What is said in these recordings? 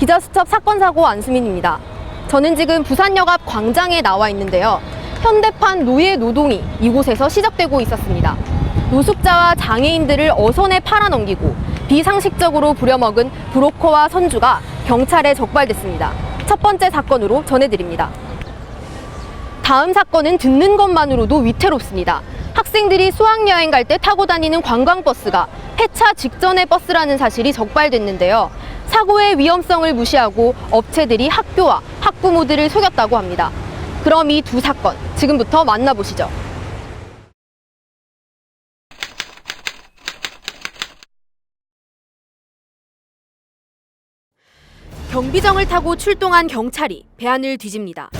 기자수첩 사건 사고 안수민입니다. 저는 지금 부산역 앞 광장에 나와 있는데요. 현대판 노예 노동이 이곳에서 시작되고 있었습니다. 노숙자와 장애인들을 어선에 팔아넘기고 비상식적으로 부려먹은 브로커와 선주가 경찰에 적발됐습니다. 첫 번째 사건으로 전해드립니다. 다음 사건은 듣는 것만으로도 위태롭습니다. 학생들이 수학여행 갈 때 타고 다니는 관광버스가 폐차 직전의 버스라는 사실이 적발됐는데요. 사고의 위험성을 무시하고 업체들이 학교와 학부모들을 속였다고 합니다. 그럼 이 두 사건 지금부터 만나보시죠. 경비정을 타고 출동한 경찰이 배안을 뒤집니다.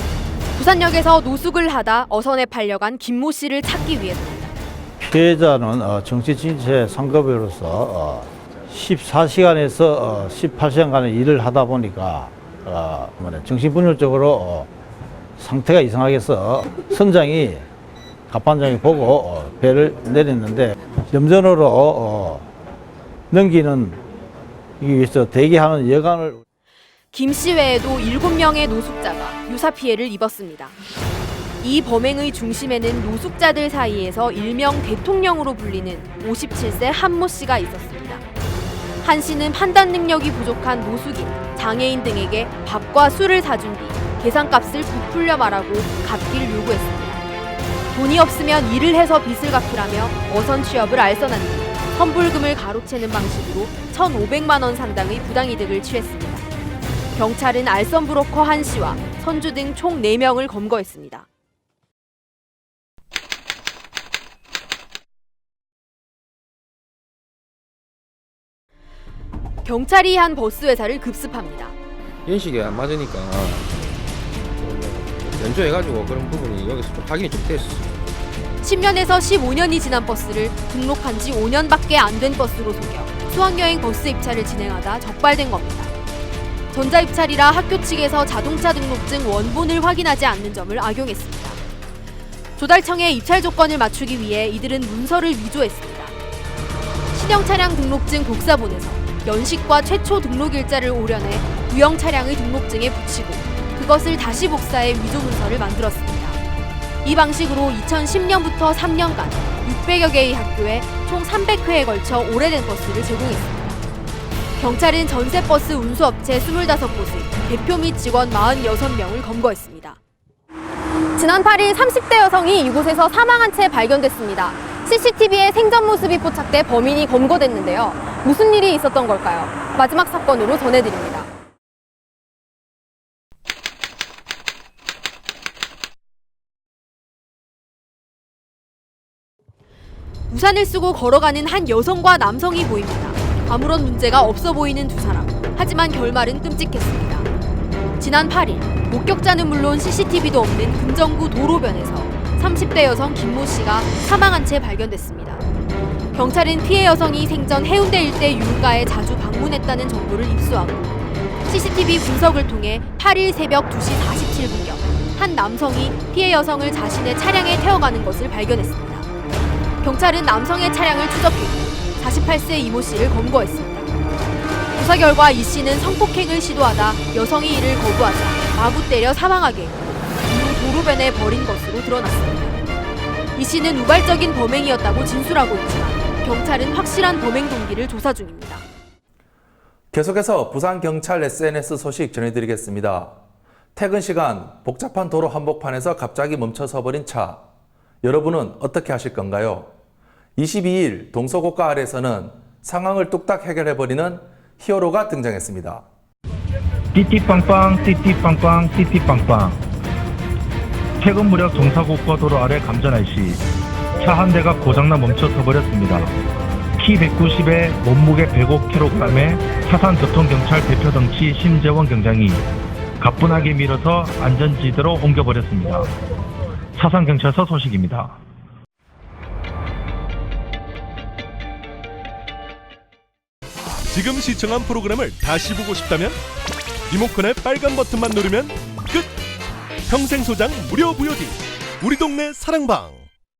부산역에서 노숙을 하다 어선에 팔려간 김모 씨를 찾기 위해서입니다. 피해자는 정치진체 상급으로서 14시간에서 18시간간의 일을 하다 보니까 정신분열적으로 상태가 이상하겠어 선장이 갑반장이 보고 배를 내렸는데 염전으로 넘기는 위해서 대기하는 여간을 김 씨 외에도 7명의 노숙자가 유사 피해를 입었습니다. 이 범행의 중심에는 노숙자들 사이에서 일명 대통령으로 불리는 57세 한모 씨가 있었습니다. 한 씨는 판단 능력이 부족한 노숙인, 장애인 등에게 밥과 술을 사준 뒤 계산값을 부풀려 말하고 갚기를 요구했습니다. 돈이 없으면 일을 해서 빚을 갚으라며 어선 취업을 알선한 뒤 선불금을 가로채는 방식으로 1,500만 원 상당의 부당이득을 취했습니다. 경찰은 알선 브로커 한 씨와 선주 등 총 4명을 검거했습니다. 경찰이 한 버스 회사를 급습합니다. 연식이 안 맞으니까 연조해가지고 그런 부분이 여기서 좀 확인이 좀 됐어. 10년에서 15년이 지난 버스를 등록한 지 5년밖에 안 된 버스로 속여 수학여행 버스 입찰을 진행하다 적발된 겁니다. 전자입찰이라 학교 측에서 자동차 등록증 원본을 확인하지 않는 점을 악용했습니다. 조달청에 입찰 조건을 맞추기 위해 이들은 문서를 위조했습니다. 신형 차량 등록증 복사본에서 연식과 최초 등록일자를 오려내 구형 차량의 등록증에 붙이고 그것을 다시 복사해 위조 문서를 만들었습니다. 이 방식으로 2010년부터 3년간 600여 개의 학교에 총 300회에 걸쳐 오래된 버스를 제공했습니다. 경찰은 전세버스 운수업체 25곳의 대표 및 직원 46명을 검거했습니다. 지난 8일 30대 여성이 이곳에서 사망한 채 발견됐습니다. CCTV에 생전 모습이 포착돼 범인이 검거됐는데요. 무슨 일이 있었던 걸까요? 마지막 사건으로 전해드립니다. 우산을 쓰고 걸어가는 한 여성과 남성이 보입니다. 아무런 문제가 없어 보이는 두 사람. 하지만 결말은 끔찍했습니다. 지난 8일 목격자는 물론 CCTV도 없는 금정구 도로변에서 30대 여성 김모 씨가 사망한 채 발견됐습니다. 경찰은 피해 여성이 생전 해운대 일대 유흥가에 자주 방문했다는 정보를 입수하고 CCTV 분석을 통해 8일 새벽 2시 47분경 한 남성이 피해 여성을 자신의 차량에 태워가는 것을 발견했습니다. 경찰은 남성의 차량을 추적했고 48세 이모 씨를 검거했습니다. 조사 결과 이 씨는 성폭행을 시도하다 여성이 이를 거부하자 마구 때려 사망하게 했고 이후 도로변에 버린 것으로 드러났습니다. 이 씨는 우발적인 범행이었다고 진술하고 있지만 경찰은 확실한 범행 동기를 조사 중입니다. 계속해서 부산경찰 SNS 소식 전해드리겠습니다. 퇴근 시간 복잡한 도로 한복판에서 갑자기 멈춰서 버린 차. 여러분은 어떻게 하실 건가요? 22일 동서고가 아래에서는 상황을 뚝딱 해결해버리는 히어로가 등장했습니다. 띠띠빵빵 띠띠빵빵 띠띠빵빵. 퇴근 무렵 동서고가도로 아래 감전할 시 차 한 대가 고장나 멈춰 서버렸습니다. 키 190에 몸무게 105kg의 사산교통경찰 대표덩치 심재원 경장이 가뿐하게 밀어서 안전지대로 옮겨버렸습니다. 사산경찰서 소식입니다. 지금 시청한 프로그램을 다시 보고 싶다면 리모컨의 빨간 버튼만 누르면 끝! 평생 소장 무료 VOD 우리 동네 사랑방.